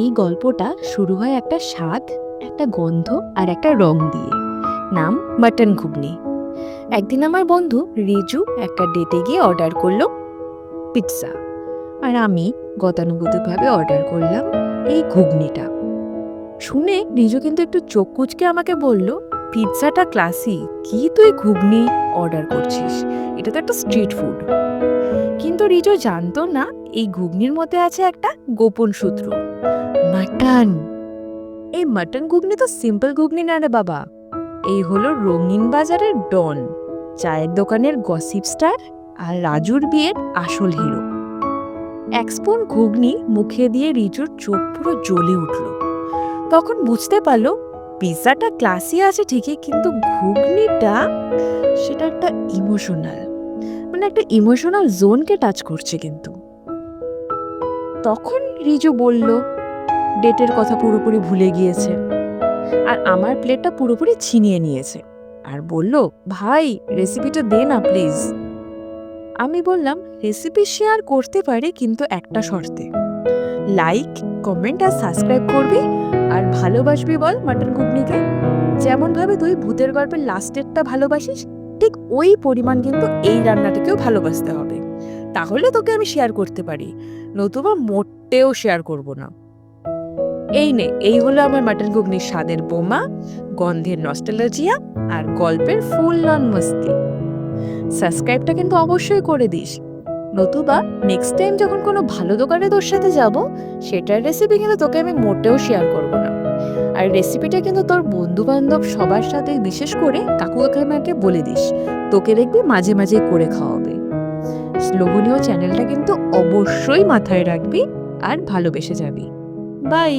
এই গল্পটা শুরু হয় একটা স্বাদ, একটা গন্ধ আর একটা রং দিয়ে। নাম মাটন ঘুগনি। একদিন আমার বন্ধু রিজু একটা ডেটে গিয়ে অর্ডার করলো পিৎজা, আর আমি গতানুগতিকভাবে অর্ডার করলাম এই ঘুগনিটা। শুনে রিজু কিন্তু একটু চোখ কুঁচকে আমাকে বলল, পিৎজাটা ক্লাসি, কি তুই ঘুগনি অর্ডার করছিস? এটা তো একটা স্ট্রিট ফুড। কিন্তু রিজু জানতো না এই ঘুগনির মধ্যে আছে একটা গোপন সূত্র, মাটন। এই মাটন ঘুগনি তো সিম্পল ঘুগনি না রে বাবা, এই হলো রঙিন বাজারের ডন, চায়ের দোকানের গসিপ স্টার আর রাজুর বিয়ের আসল হিরো। এক স্পুন ঘুগনি মুখে দিয়ে রিজুর চোখ পুরো জ্বলে উঠল। তখন বুঝতে পারলো পিৎজাটা ক্লাসি আছে ঠিকই, কিন্তু ঘুগনিটা সেটা একটা ইমোশনাল, মানে একটা ইমোশনাল জোনকে টাচ করছে। কিন্তু তখন রিজু বলল ডেটের কথা পুরোপুরি ভুলে গিয়েছে, আর আমার প্লেটটা পুরোপুরি ছিনিয়ে নিয়েছে, আর বলল, ভাই রেসিপিটা দে না প্লিজ। আমি বললাম, রেসিপি শেয়ার করতে পারি, কিন্তু একটা শর্তে, লাইক, কমেন্ট আর সাবস্ক্রাইব করবি, আর ভালোবাসবি বল মাটন ঘুগনিকে। যেমন ভাবে তুই ভূতের গল্পের লাস্টেরটা ভালোবাসিস, ঠিক ওই পরিমাণ কিন্তু এই রান্নাটাকেও ভালোবাসতে হবে, তাহলে তোকে আমি শেয়ার করতে পারি, নতুবা মোটেও শেয়ার করব না। এই নে, এই হলো আমার মাটন ঘুগনির স্বাদের বোমা, গন্ধের নস্টালজিয়া আর গল্পের ফুল অন মস্তি। সাবস্ক্রাইবটা কিন্তু অবশ্যই করে দিস, নতুবা নেক্সট টাইম যখন কোনো ভালো দোকানে তোর সাথে যাব, সেটার রেসিপি কিন্তু তোকে আমি মোটেও শেয়ার করব না। আর রেসিপিটা কিন্তু তোর বন্ধু বান্ধব সবার সাথে, বিশেষ করে কাকু কাকিমাকে বলে দিস, তোকে দেখবি মাঝে মাঝে করে খাওয়াবে। লোভনীয় চ্যানেলটা কিন্তু অবশ্যই মাথায় রাখবি আর ভালোবেসে যাবি। বাই।